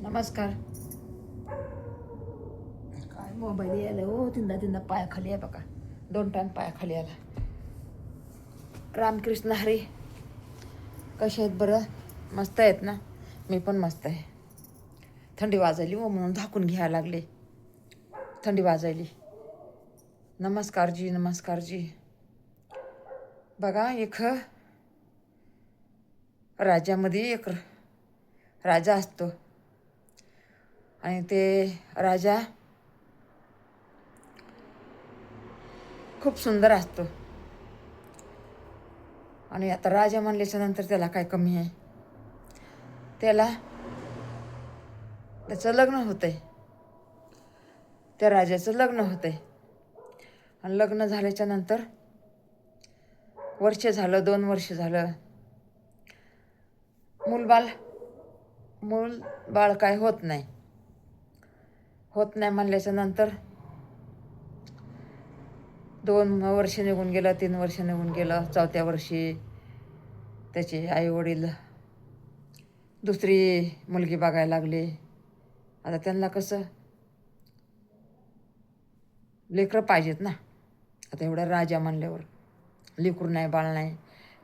नमस्कार. काय मोबाईल यायला हो, तीनदा तीनदा पायाखाली आहे बघा, 2 टाइम पायाखाली आला. रामकृष्ण हरी. कसे आहेत? बरं मस्त आहेत ना? मी पण मस्त आहे. थंडी वाजायली हो, म्हणून झाकून घ्यायला लागले. थंडी वाजायली. नमस्कार जी, नमस्कार जी. बघा, एक राज्यामध्ये एक राजा असतो आणि ते राजा खूप सुंदर असतो. आणि आता राजा म्हणल्याच्या नंतर त्याला काय कमी आहे? त्याचं लग्न होतंय. त्या राजाचं लग्न होतंय. आणि लग्न झाल्याच्या नंतर वर्ष झालं, 2 वर्ष झालं, मूल बाळ काय होत नाही. म्हणल्याच्या नंतर 2 वर्ष निघून गेलं, 3 वर्ष निघून गेलं. 4थ्या वर्षी त्याचे आईवडील दुसरी मुलगी बघायला लागले. आता त्यांना कसं लेकरं पाहिजेत ना. आता एवढा राजा म्हणल्यावर लेकरू नाही, बाळ नाही,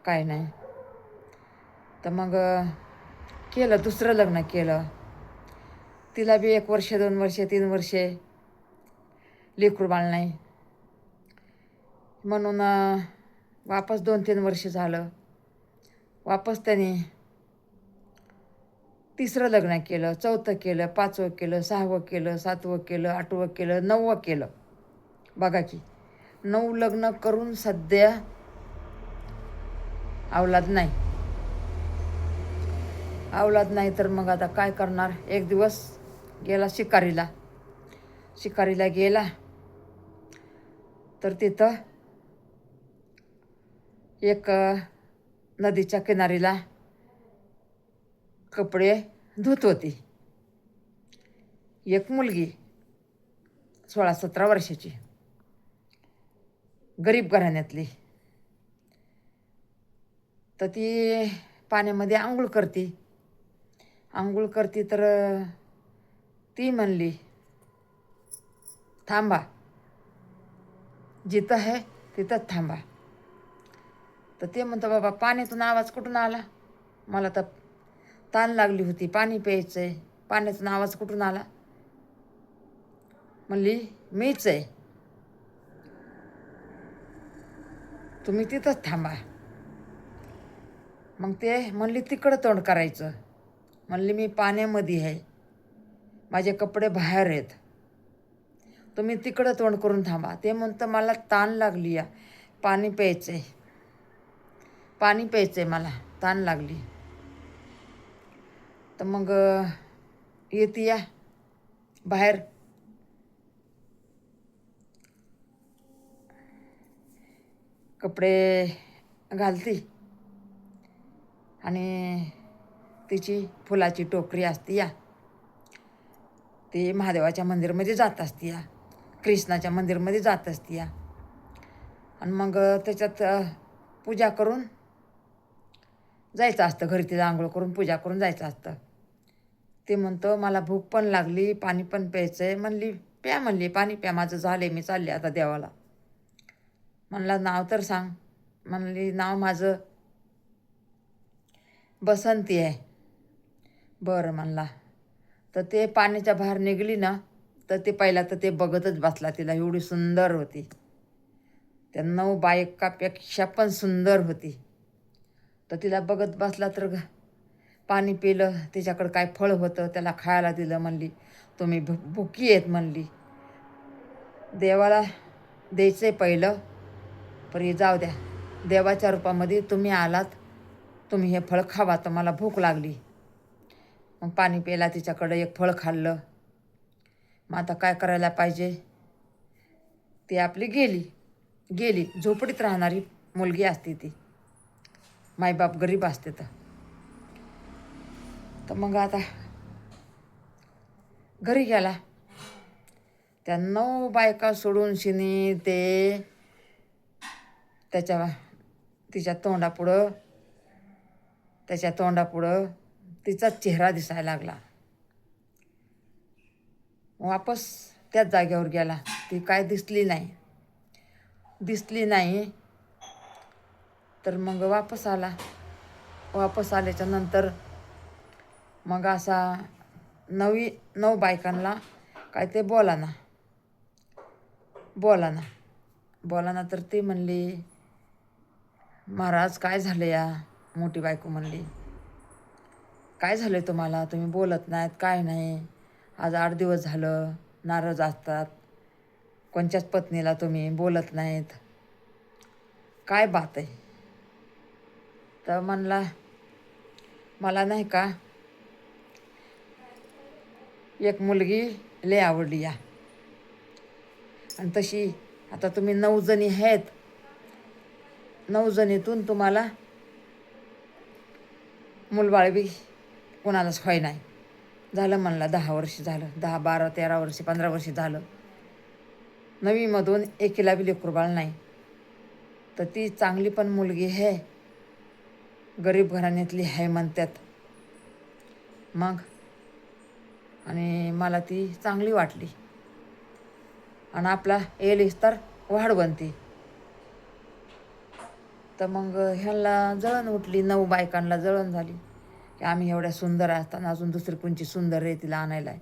काय नाही. तर मग केलं, दुसरं लग्न केलं. तिला बी 1 वर्ष, 2 वर्ष, 3 वर्षे लेकरू बाळ नाही. म्हणून वापस 2-3 वर्ष झालं. वापस त्याने 3रं लग्न केलं, 4थं केलं, 5वं केलं, 6वं केलं, 7वं केलं, 8वं केलं, 9वं केलं. बघा की, 9 लग्न करून सध्या औलाद नाही. तर मग आता काय करणार? एक दिवस गेला शिकारीला गेला. तर तिथं एक नदीच्या किनारीला कपडे धुत होती एक मुलगी, 16-17 वर्षाची, गरीब घराण्यातली. तर ती पाण्यामध्ये आंघोळ करते. तर ती म्हणली, थांबा, जिथं आहे तिथंच थांबा. तर ते म्हणतं, बाबा पाण्यातून आवाज कुठून आला? मला तर ताण लागली होती, पाणी प्यायचंय, पाण्यातून आवाज कुठून आला? म्हणली, मीच आहे, तुम्ही तिथंच थांबा. मग ते म्हणली, तिकडं तोंड करायचं. म्हणली, मी पाण्यामध्ये आहे, माझे कपडे बाहेर आहेत, तुम्ही तिकडं तोंड करून थांबा. ते म्हणतं, मला ताण लागली या, पाणी प्यायचंय, मला ताण लागली. तर मग येते या बाहेर. कपडे घालती आणि तिची फुलाची टोकरी असते या. ती महादेवाच्या मंदिरमध्ये जात असते या, कृष्णाच्या मंदिरमध्ये जात असते या. आणि मग त्याच्यात पूजा करून जायचं असतं. घरी तिला आंघोळ करून पूजा करून जायचं असतं. ते म्हणतं, मला भूक पण लागली, पाणी पण प्यायचंय. म्हणली, पाणी प्या, माझं झाले, मी चालले आता देवाला. म्हणला, नाव तर सांग. म्हणली, नाव माझं बसंती आहे. बरं म्हणला. तर ते पाण्याच्या बाहेर निघली ना, तर ते पहिला तर ते बघतच बसला तिला, एवढी सुंदर होती. त्या 9 बायकापेक्षा पण सुंदर होती. तर तिला बघत बसला. तर पाणी पिलं, तिच्याकडं काय फळ होतं त्याला खायला दिलं. म्हणली, तुम्ही भुकी आहेत म्हणली, देवाला द्यायचंय पहिलं, पण जाऊ द्या, देवाच्या रूपामध्ये तुम्ही आलात, तुम्ही हे फळ खावा, तर मला भूक लागली. मग पाणी प्यायला तिच्याकडं एक फळ खाल्लं. मग आता काय करायला पाहिजे? ती आपली गेली. झोपडीत राहणारी मुलगी असते ती, मायबाप गरीब असते. तर मग आता घरी गेला. त्या 9 बायका सोडून शिनी ते तिच्या तोंडापुढं तिचाच चेहरा दिसायला लागला. वापस त्याच जागेवर गेला. ती काय दिसली नाही. तर मग वापस आला. वापस आल्याच्या नंतर मग असा 9 बायकांना काय ते बोलाना तर ते म्हणले, महाराज काय झालं या. मोठी बायको म्हणली, काय झालं तुम्हाला, तुम्ही बोलत नाहीत काय नाही. आज 8 दिवस झालं नाराज असतात, कोणच्याच पत्नीला तुम्ही बोलत नाहीत, काय बात आहे. तर म्हणला, मला नाही का एक मुलगी लय आवडली या. आणि तशी आता तुम्ही 9 जणी आहेत, 9 जणीतून तुम्हाला मुलबाळ बी कोणालाच व्हाय नाही. झालं म्हणला 10 वर्ष झालं, 10, 12, 13 वर्ष, 15 वर्ष झालं. 9मधून एकीला बी लेकरू बाळ नाही. तर ती चांगली पण मुलगी आहे, गरीब घराण्यातली आहे म्हणतात. मग आणि मला ती चांगली वाटली. आणि आपला येलीस तर वाढवंती. तर मग ह्याला जळण उठली, 9 बायकांना जळण झाली की आम्ही एवढ्या सुंदर असताना अजून दुसरी कोणची सुंदर आहे तिला आणायला आहे.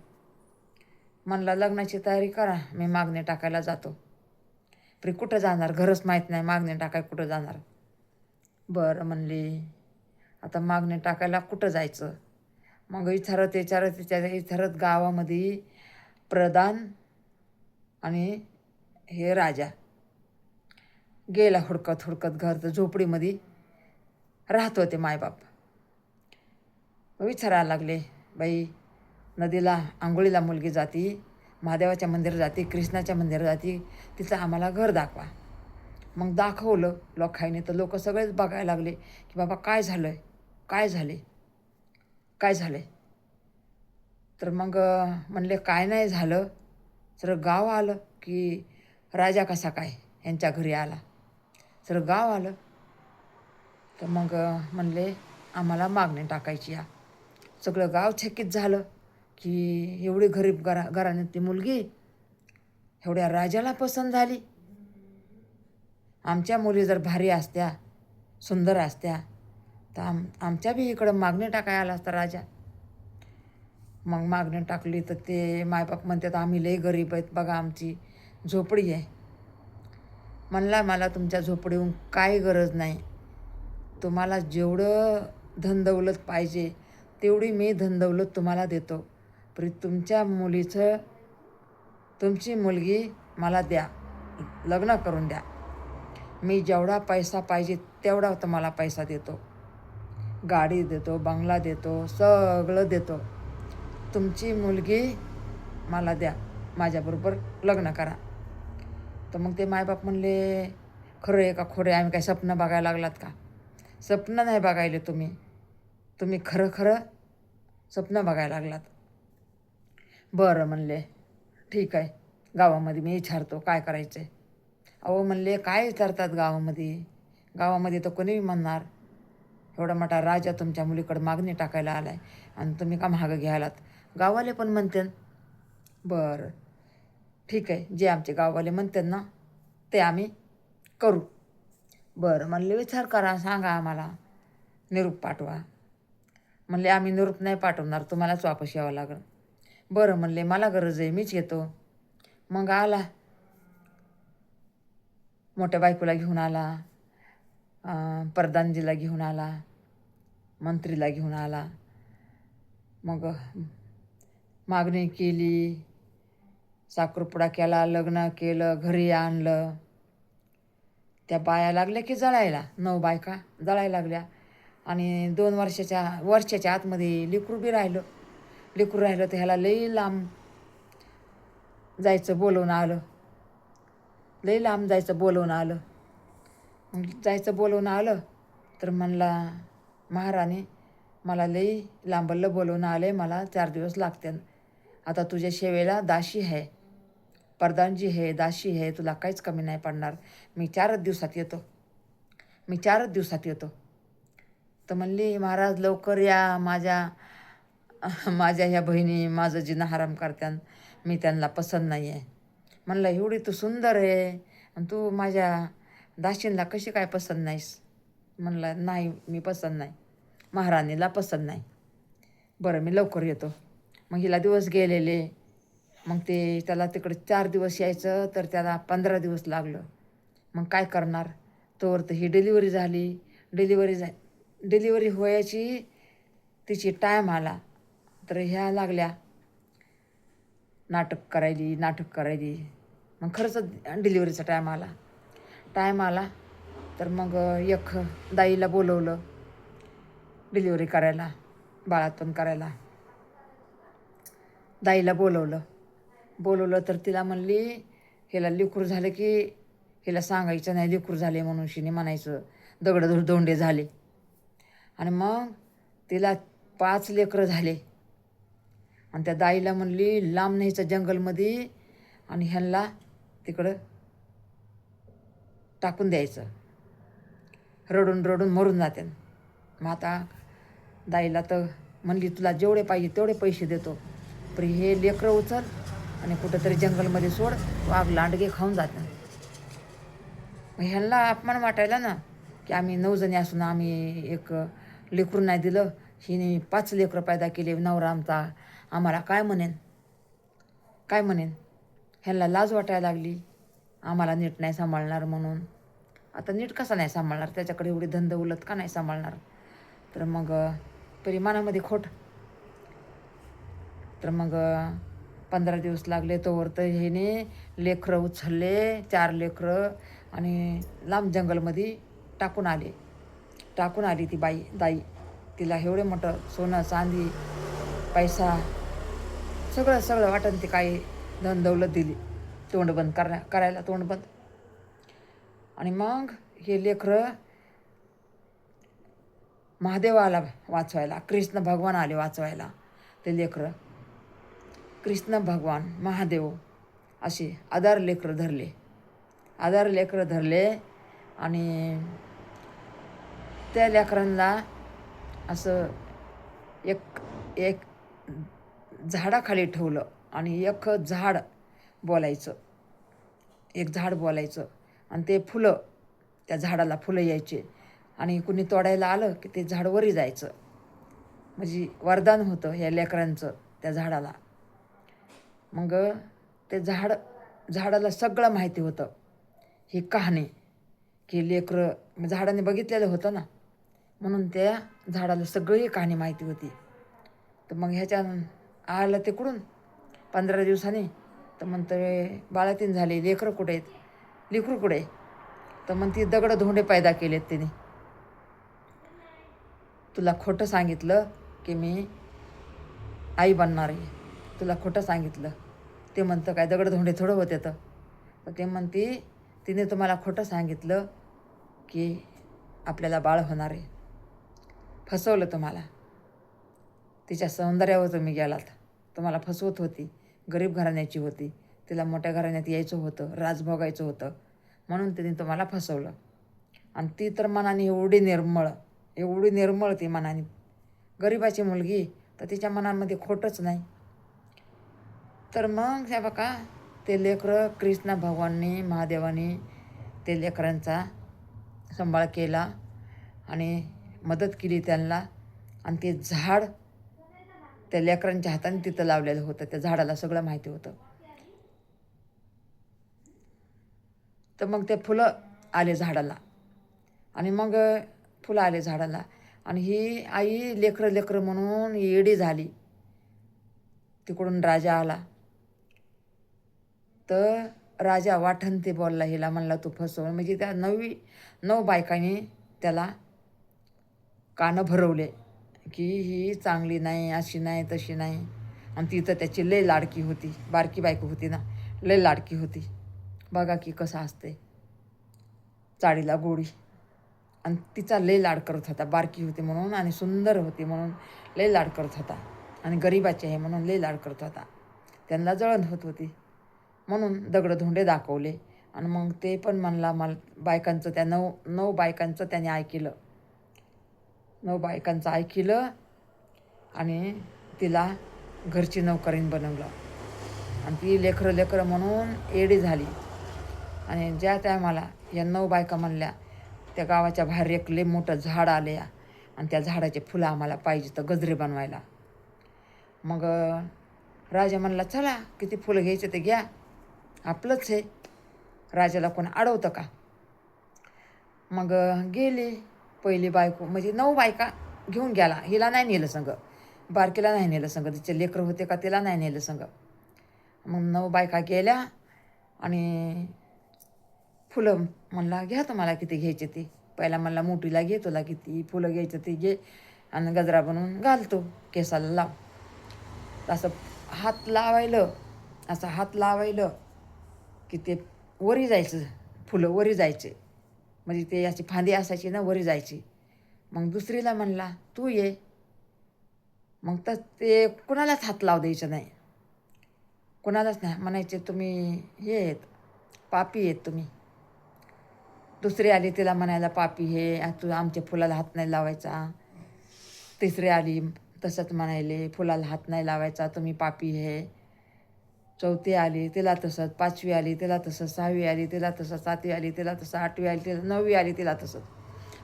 म्हणला लग्नाची तयारी करा, मी मागणी टाकायला जातो. पण कुठं जाणार, घरच माहीत नाही, मागणी टाकाय कुठं जाणार. बरं म्हणली, आता मागणी टाकायला कुठं जायचं. मग विचारत गावामध्ये प्रधान आणि हे राजा गेला हुडकत घर. तर झोपडीमध्ये राहत होते मायबाप. विचारायला लागले, बाई नदीला आंघोळीला मुलगी जाती, महादेवाच्या मंदिर जाती, कृष्णाच्या मंदिर जाती, तिचं आम्हाला घर दाखवा. मग दाखवलं लोकांनी. तर लोक सगळेच बघायला लागले की बाबा काय झालं. तर मग म्हणले काय नाही झालं, सर गाव आलं की राजा कसा काय यांच्या घरी आला, सर गाव आलं. तर मग म्हणले आम्हाला मागणी टाकायची या. सगळं गाव चकित झालं की एवढी गरीब घराण्यातली मुलगी एवढ्या राजाला पसंत झाली. आमच्या मुली जर भारी असत्या, सुंदर असत्या, तर आमच्या बी इकडं मागणी टाकायला आला असता राजा. मग मागणी टाकली तर ते मायबाप म्हणतात आम्ही लई गरीब आहेत, बघा आमची झोपडी आहे. म्हणला मला तुमच्या झोपडीहून काही गरज नाही, तुम्हाला जेवढं धनदौलत पाहिजे तेवढी मी धनदौलत तुम्हाला देतो. पण तुमची मुलगी मला द्या, लग्न करून द्या. मी जेवढा पैसा पाहिजे तेवढा तुम्हाला पैसा देतो, गाडी देतो, बंगला देतो, सगळं देतो. तुमची मुलगी मला द्या, माझ्याबरोबर लग्न करा. तर मग ते मायबाप म्हणले खरं आहे का खोरे, आम्ही काय स्वप्न बघायला लागलात का. स्वप्न नाही बघायले तुम्ही खरं स्वप्न बघायला लागलात. बरं म्हणले ठीक आहे, गावामध्ये मी विचारतो काय करायचं आहे. अहो म्हणले काय विचारतात गावामध्ये तर कोणी म्हणणार, एवढा मोठा राजा तुमच्या मुलीकडे मागणी टाकायला आलाय आणि तुम्ही का मागं घ्यायलात. गाववाले पण म्हणते. बरं ठीक आहे, जे आमचे गाववाले म्हणतात ना ते आम्ही करू. बरं म्हणले विचार करा, सांगा आम्हाला, निरूप पाठवा. म्हणले आम्ही निरूप नाही पाठवणार, तुम्हालाच वापस यावं लागेल. बरं म्हणले मला गरज आहे, मीच येतो. मग आला, मोठ्या बायकोला घेऊन आला, प्रधानजीला घेऊन आला, मंत्रीला घेऊन आला. मग मागणी केली, साखरपुडा केला, लग्न केलं, घरी आणलं. त्या बाया लागल्या की जळायला, 9 बायका जळायला लागल्या. आणि 2 वर्षाच्या आतमध्ये लेकरू बी राहिलं तर ह्याला लई लांब जायचं बोलवून आलं. तर म्हणला महाराणी मला लई लांबलं बोलवून आले, मला 4 दिवस लागतात. आता तुझ्या सेवेला दासी आहे, प्रधानजी आहे, दासी आहे, तुला काहीच कमी नाही पडणार. मी 4 दिवसात येतो. तर म्हणली महाराज लवकर या, माझ्या ह्या बहिणी माझं जिना हराम करत्यान, मी त्यांना पसंत नाही आहे. म्हणलं एवढी तू सुंदर आहे आणि तू माझ्या दाशींना कशी काय पसंत नाहीस? म्हणलं नाही, मी पसंत नाही, महाराणीला पसंत नाही. बरं मी लवकर येतो. मग हिला दिवस गेलेले. मग त्याला तिकडे 4 दिवस यायचं तर त्याला 15 दिवस लागलं. मग काय करणार? तोवर तर ही डिलिव्हरी झाली. डिलिव्हरी व्हायची तिची टाईम आला तर ह्या लागल्या नाटक करायली. मग खरंच डिलिव्हरीचा टाईम आला तर मग एक दाईला बोलवलं डिलिव्हरी करायला, बाळातपण करायला. दाईला बोलवलं तर तिला म्हणली हिला लेकरू झालं की हिला सांगायचं नाही लेकरू झाले म्हणून. शिने म्हणायचं दगडधोंडे झाले. आणि मग तिला 5 लेकरं झाले. आणि त्या दाईला म्हणली लांब न्यायचं जंगलमध्ये आणि ह्यांना तिकडं टाकून द्यायचं, रडून मरून जाते. मग आता दाईला तर म्हणली तुला जेवढे पाहिजे तेवढे पैसे देतो, पण हे लेकरं उचल आणि कुठंतरी जंगलमध्ये सोड, वाघ लांडगे खाऊन जातं. मग ह्यांना अपमान वाटायला ना की आम्ही 9 जणी असून आम्ही एक लेकरू नाही दिलं, हिने 5 लेकरं पैदा केले, नवरा आमचा आम्हाला काय म्हणेन. ह्यांना लाज वाटायला लागली आम्हाला नीट नाही सांभाळणार म्हणून. आता नीट कसा नाही सांभाळणार, त्याच्याकडे एवढी धंद उलट का नाही सांभाळणार. तर मग तरी मनामध्ये खोट. तर मग 15 दिवस लागले तोवर तर ह्याने लेकरं उचलले, 4 लेकरं, आणि लांब जंगलमध्ये टाकून आली ती दाई. तिला एवढे मोठं सोनं चांदी पैसा सगळं वाटण ती काही धन दौलत दिली. तोंड बंद करायला तोंड बंद. आणि मग हे लेकरं महादेव आला वाचवायला, कृष्ण भगवान आले वाचवायला. ते लेकरं कृष्ण भगवान महादेव असे आधार लेकरं धरले. आणि त्या लेकरांना असं एक झाडाखाली ठेवलं आणि एक झाड बोलायचं आणि ते फुलं, त्या झाडाला फुलं यायचे आणि कुणी तोडायला आलं की ते झाड वरी जायचं. म्हणजे वरदान होतं या लेकरांचं त्या झाडाला. मग ते झाडाला सगळं माहिती होतं ही कहाणी, की लेकरं झाडाने बघितलेलं होतं ना, म्हणून त्या झाडाला सगळी कहाणी माहिती होती. तर मग ह्याच्या आलं ते कुठून 15 दिवसांनी. तर म्हणतं बाळातीन झाले, लेकरू कुठे? तर मग ती दगडधोंडे पैदा केलेत तिने. तुला खोटं सांगितलं की मी आई बनणार आहे, तुला खोटं सांगितलं. ते म्हणतं काय दगडधोंडे थोडं होते. तर ते म्हणते तिने तुम्हाला खोटं सांगितलं की आपल्याला बाळ होणार आहे, फसवलं तुम्हाला. तिच्या सौंदर्यावर तुम्ही गेलात, तुम्हाला फसवत होती. गरीब घराण्याची होती, तिला मोठ्या घराण्यात यायचं होतं, राज भोगायचं होतं, म्हणून तिने तुम्हाला फसवलं. आणि ती तर मनाने एवढी निर्मळ ती मनाने. गरिबाची मुलगी तर तिच्या मनामध्ये खोटच नाही. तर मग ह्या बघा ते लेकरं कृष्ण भगवाननी महादेवाने ते लेकरांचा सांभाळ केला आणि मदत केली त्यांना. आणि ते झाड त्या लेकरांच्या हाताने तिथं लावलेलं होतं. त्या झाडाला सगळं माहिती होतं. तर मग ते फुलं आले झाडाला आणि ही आई लेकरं म्हणून येडी झाली. तिकडून राजा आला तर राजा वाटण ते बोलला हिला, म्हणला तू फसव. म्हणजे त्या 9 बायकांनी त्याला कानं भरवले की ही चांगली नाही, अशी नाही, तशी नाही. आणि ती तर त्याची लय लाडकी होती, बारकी बायको होती ना, लय लाडकी होती. बघा की कसं असते, चाळीला गोडी. आणि तिचा लय लाड करत होता, बारकी होती म्हणून आणि सुंदर होती म्हणून लय लाड करत होता. आणि गरिबाची आहे म्हणून लय लाड करत होता. त्यांना जळण होत होती म्हणून दगडधोंडे दाखवले. आणि मग ते पण म्हणला मला बायकांचं, त्या 9 बायकांचं त्याने ऐकलं. 9 बायकांचं ऐकलं आणि तिला घरची नौकरीण बनवलं. आणि ती लेकरं लेकरं म्हणून एडी झाली. आणि ज्या टायमाला या 9 बायका म्हणल्या त्या गावाच्या बाहेर एक लय मोठं झाड आले आणि त्या झाडाचे फुलं आम्हाला पाहिजे तर गजरे बनवायला. मग राजा म्हणला चला किती फुलं घ्यायचे ते घ्या, आपलंच आहे, राजाला कोण अडवतं का. मग गेली पहिली बायको, म्हणजे 9 बायका घेऊन गेला. हिला नाही नेलं संग, बारकीला नाही नेलं संग, तिचे लेकरं होते का तिला नाही नेलं संग. मग 9 बायका गेल्या आणि फुलं म्हणला घ्या तुम्हाला किती घ्यायचे ते. पहिला म्हणला मोठीला घे, तुला किती फुलं घ्यायचं ते घे आणि गजरा बनवून घालतो, केसाला लाव. असं हात लावायलं, असं हात लावायलं की ते वरी जायचं, फुलं वरी जायचे, म्हणजे ते अशी फांदी असायची ना वरी जायची. मग दुसरीला म्हणला तू ये. मग तर ते कुणालाच हात लाव द्यायचं नाही, कुणालाच नाही, म्हणायचे तुम्ही हे आहेत, पापी आहेत तुम्ही. दुसरी आली तिला म्हणायला पापी हे, तू आमच्या फुलाला हात नाही लावायचा. तिसरी आली तसंच म्हणायले फुलाला हात नाही लावायचा, तुम्ही पापी हे. चौथी आली तिला तसंच, पाचवी आली तिला तसंच, सहावी आली तिला तसं, सातवी आली तिला तसं, आठवी आली तिला, 9वी आली तिला तसंच.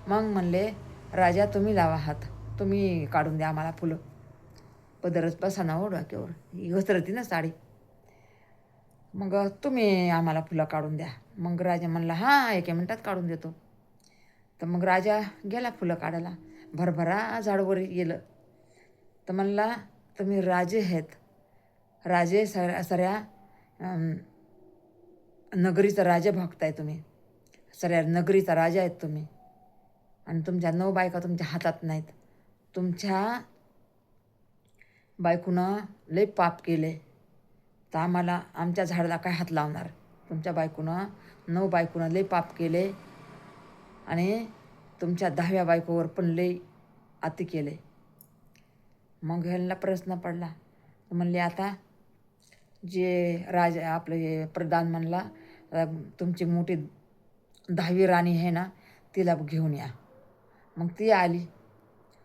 मग म्हणले राजा तुम्ही लावा हात, तुम्ही काढून द्या आम्हाला फुलं. पदरच बसा ना हो डोक्यावर, ही घसरती ना साडी. मग तुम्ही आम्हाला फुलं काढून द्या. मग राजा म्हणला हां 1 मिनिटात काढून देतो. तर मग राजा गेला फुलं काढायला, भरभरा झाडवर गेलं. तर म्हणला तुम्ही राजे आहेत, राजे सऱ्या नगरीचा राजा भोगताय तुम्ही, सऱ्या नगरीचा राजा आहेत तुम्ही, आणि तुमच्या 9 बायका तुमच्या हातात नाहीत. तुमच्या बायकोनं लय पाप केले, तर आम्हाला आमच्या झाडाला काय हात लावणार. तुमच्या बायकोनं 9 बायकोनं लय पाप केले आणि तुमच्या 10व्या बायकोवर पण लय अति केले. मग ह्यांना प्रश्न पडला. म्हणले आता जे राजा आपलं हे प्रधान म्हणला तुमची मोठी 10वी राणी आहे ना तिला घेऊन या. मग ती आली.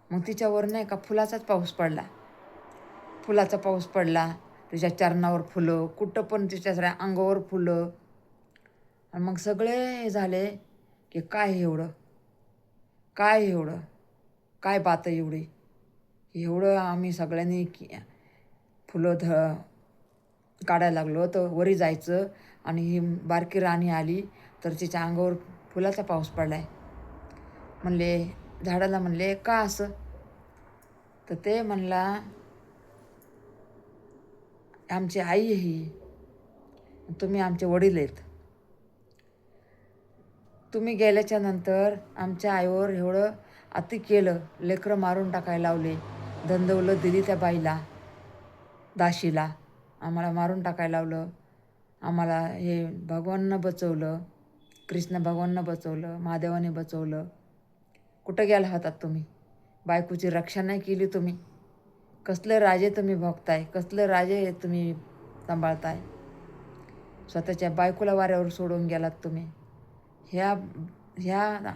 मग तिच्यावर नाही का फुलाचाच पाऊस पडला, फुलाचा पाऊस पडला. तिच्या चरणावर फुलं, कुठं पण तिच्या सगळ्या अंगावर फुलं. आणि मग सगळे झाले की काय एवढं, काय एवढं, काय बात एवढी, एवढं आम्ही सगळ्यांनी फुलं काढायला लागलो तर वरी जायचं, आणि ही बारकी राणी आली तर तिच्या अंगावर फुलाचा पाऊस पडला आहे. म्हणले झाडाला म्हणले का असं. तर ते म्हणला आमची आई ही, तुम्ही आमचे वडील आहेत. तुम्ही गेल्याच्या नंतर आमच्या आईवर एवढं अति केलं, लेकरं मारून टाकायला लावले, धंदवलं दिली त्या बाईला, दाशीला, आम्हाला मारून टाकायला लावलं. आम्हाला हे भगवाननं बचवलं, कृष्ण भगवाननं बचवलं, महादेवाने बचवलं. कुठं गेला होतात तुम्ही, बायकोची रक्षा नाही केली तुम्ही. कसले राजे तुम्ही भोगताय, कसले राजे तुम्ही सांभाळताय. स्वतःच्या बायकोला वाऱ्यावर सोडून गेलात तुम्ही. ह्या ह्या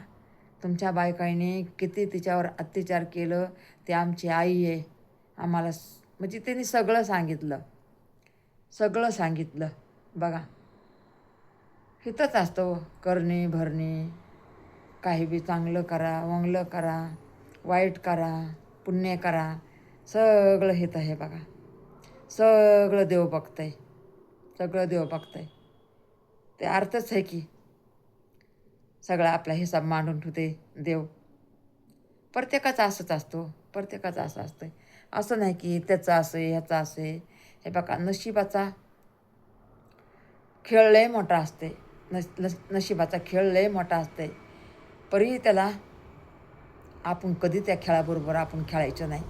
तुमच्या बायकाईने किती तिच्यावर अत्याचार केलं. ते आमची आई आहे, आम्हाला म्हणजे त्यांनी सगळं सांगितलं, सगळं सांगितलं. बघा हिथंच असतं करणे भरणे, काही बी चांगलं करा, वंगलं करा, वाईट करा, पुण्य करा, सगळं हिथं आहे बघा. सगळं देव बघतंय, सगळं देव बघतंय. ते अर्थच आहे की सगळा आपला हिसाब मांडून ठेवते देव. प्रत्येकाचा असंच असतो, प्रत्येकाचं असं असतं. असं नाही की त्याचं असं आहे ह्याचं असं आहे. हे बघा नशिबाचा खेळ लय मोठा असते, नशिबाचा खेळ लय मोठा असते. परी त्याला आपण कधी त्या खेळाबरोबर आपण खेळायचं नाही.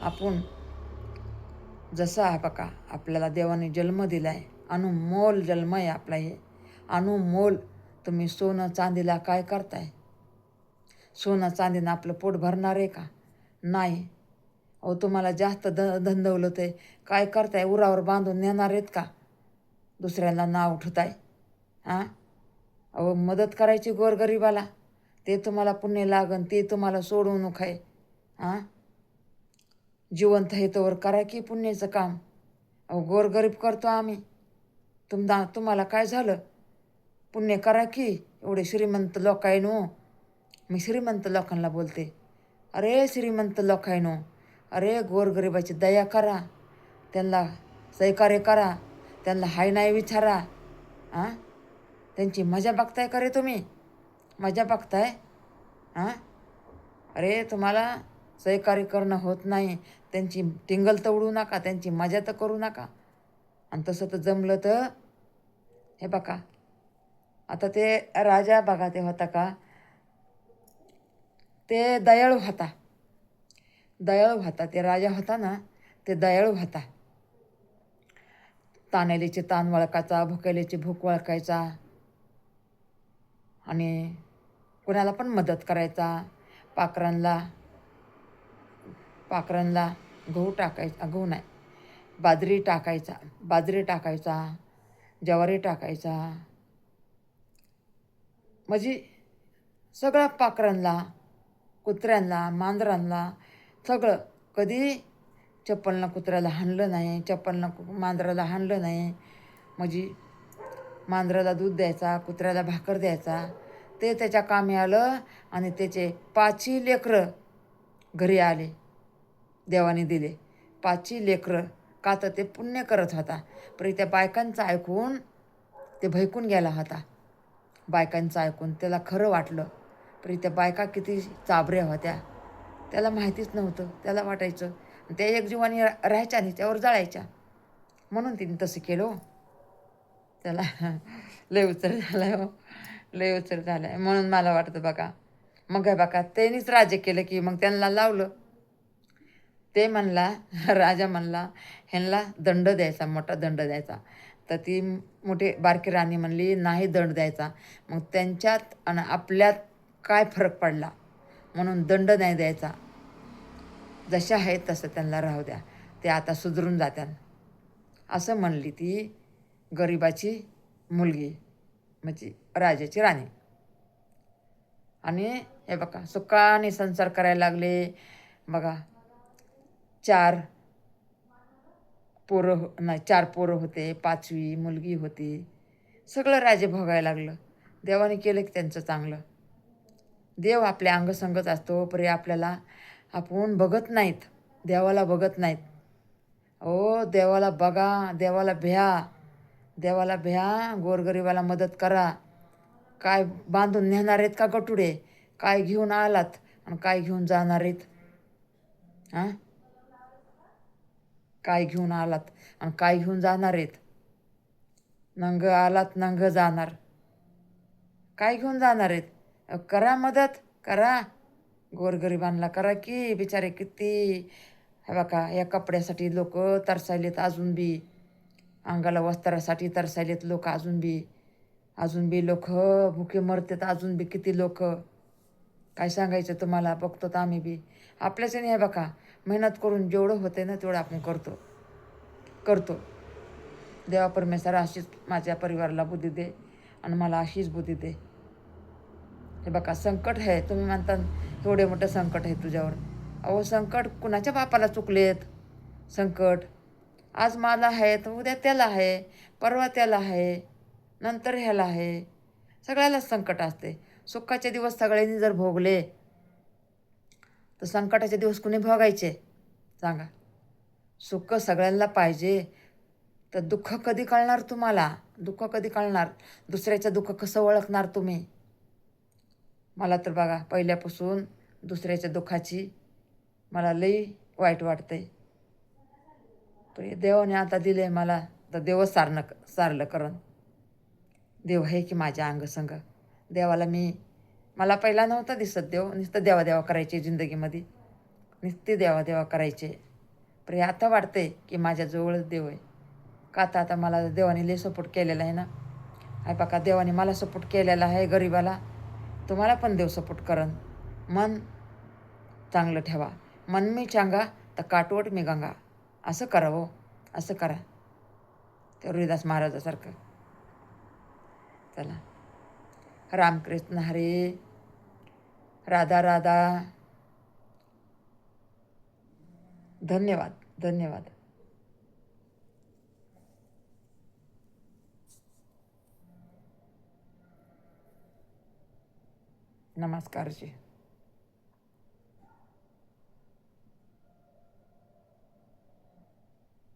आपण जसं आहे बघा आपल्याला देवाने जन्म दिला आहे, अनमोल जन्म आहे आपला, हे अनमोल. तुम्ही सोनं चांदीला काय करताय, सोनं चांदीनं आपलं पोट भरणार आहे का, नाही. अहो तुम्हाला जास्त धंदवलं ते काय करताय, उरावर बांधून नेणार आहेत का, दुसऱ्याला नाव उठताय. हां अहो मदत करायची गोरगरिबाला, ते तुम्हाला पुण्य लागन, ते तुम्हाला सोडून नखाय. हां जिवंत आहे तोवर करा की पुण्याचं काम. अहो गोरगरीब करतो आम्ही, तुम्हाला काय झालं? पुण्य करा की, एवढे श्रीमंत लोक आहे नो. मी श्रीमंत लोकांना बोलते, अरे श्रीमंत लोक आहे नो, अरे गोरगरिबाची दया करा, त्यांना सहकार्य करा, त्यांना हाय नाही विचारा. हां, त्यांची मजा बघताय का रे तुम्ही? मजा बघताय? हां, अरे तुम्हाला सहकार्य करणं होत नाही, त्यांची टिंगल तवडू नका, त्यांची मजा तर करू नका. आणि तसं तर जमलं तर हे बघा, आता ते राजा बघा ते होता का, ते दयाळू होता. दयाळू होता ते राजा होता ना, ते दयाळू होता. तानेलीचे ताण वळखायचा, भुकेलीची भूक वळखायचा आणि कुणाला पण मदत करायचा. पाखरांना पाखरांना गहू टाकायचा, गहू नाही, बाजरी टाकायचा, ज्वारी टाकायचा, म्हणजे सगळं पाखरांना, कुत्र्यांना, मांजरांना सगळं. कधी चप्पलनं कुत्र्याला हाणलं नाही, चप्पलनं मांजराला हाणलं नाही. म्हणजे मांजराला दूध द्यायचा, कुत्र्याला भाकर द्यायचा, ते त्याच्या कामी आलं. आणि त्याचे 5ही लेकरं घरी आले, देवाने दिले 5ही लेकरं. का तर ते पुण्य करत होता. पण त्या बायकांचं ऐकून ते भैकून गेला होता. बायकांचं ऐकून त्याला खरं वाटलं. पण त्या बायका किती चाबऱ्या होत्या, त्याला माहितीच नव्हतं. त्याला वाटायचं त्या एक जीवाने राहायच्या आणि त्यावर जळायच्या, म्हणून तिने तसं केलं हो. त्याला लय उचर झालाय हो, लय उचर झालाय. म्हणून मला वाटतं बघा, मग काय बघा त्यांनीच राज्य केलं की मग त्यांना लावलं. ते म्हणला, राजा म्हणला ह्यांना दंड द्यायचा, मोठा दंड द्यायचा. तर ती मोठी बारकी राणी म्हणली नाही दंड द्यायचा. मग त्यांच्यात आणि आपल्यात काय फरक पडला, म्हणून दंड नाही द्यायचा. जशा आहेत तसं त्यांना राहू द्या, ते आता सुधरून जात्यान, असं म्हणली ती गरिबाची मुलगी, म्हणजे राजाची राणी. आणि हे बघा सुखाने संसार करायला लागले. बघा 4 पोरं नाही 4 पोरं होते, 5वी मुलगी होती. सगळं राज्य भोगायला लागलं. देवाने केलं की त्यांचं चांगलं. देव आपल्या अंगसंगच असतो, परी आपल्याला आपण बघत नाहीत, देवाला बघत नाहीत. ओ देवाला बघा, देवाला भ्या, देवाला भ्या, गोरगरिबाला मदत करा. काय बांधून नेणार आहेत का गटुडे? काय घेऊन आलात आणि काय घेऊन जाणार आहेत? हां, काय घेऊन आलात आणि काय घेऊन जाणार आहेत? नंग आलात नंग जाणार. काय घेऊन जाणार आहेत? करा मदत, करा गोरगरिबांना, करा की. बिचारे किती हे बघा, या कपड्यासाठी लोक तरसायलेत अजून बी, अंगाला वस्त्रासाठी तरसायलेत लोक अजून बी लोक भुके मरतात अजून बी किती लोक. काय सांगायचं तुम्हाला, बघतो तर आम्ही बी. आपल्याच्याने हे बघा मेहनत करून जेवढं होते ना तेवढं आपण करतो. देवा परमेश्वर अशीच माझ्या परिवाराला बुद्धी दे आणि मला अशीच बुद्धी दे. हे बघा संकट आहे, तुम्ही म्हणता एवढे मोठं संकट आहे तुझ्यावर. अहो संकट कुणाच्या बापाला चुकलेत? संकट आज मला आहे तर उद्या त्याला आहे, परवा त्याला आहे, नंतर ह्याला आहे. सगळ्यालाच संकट असते. सुखाचे दिवस सगळ्यांनी जर भोगले तर संकटाचे दिवस कुणी भोगायचे सांगा? सुख सगळ्यांना पाहिजे, तर दुःख कधी कळणार तुम्हाला? दुःख कधी कळणार? दुसऱ्याचं दुःख कसं ओळखणार तुम्ही? मला तर बघा पहिल्यापासून दुसऱ्याच्या दुःखाची मला लई वाईट वाटतंय. पण देवाने आता दिले मला, तर देवच सारलं करण. देव आहे की माझ्या अंगसंग. देवाला मला पहिला नव्हता दिसत देव, नुसतं देवा करायचे जिंदगीमध्ये, नुसते देवा करायचे. पण आता वाटतंय की माझ्याजवळच देव आहे. का तर आता मला देवाने लई सपोर्ट केलेला आहे ना. आहे बघा देवाने मला सपोर्ट केलेला आहे गरिबाला, तुम्हाला पण देव सपोर्ट करन. मन चांगलं ठेवा. मन मी चांगा तर काटवट मी गंगा. असं करा हो, असं करा त्या रोहिदास महाराजासारखं. चला, रामकृष्ण हरे, राधा राधा. धन्यवाद. नमस्कारची.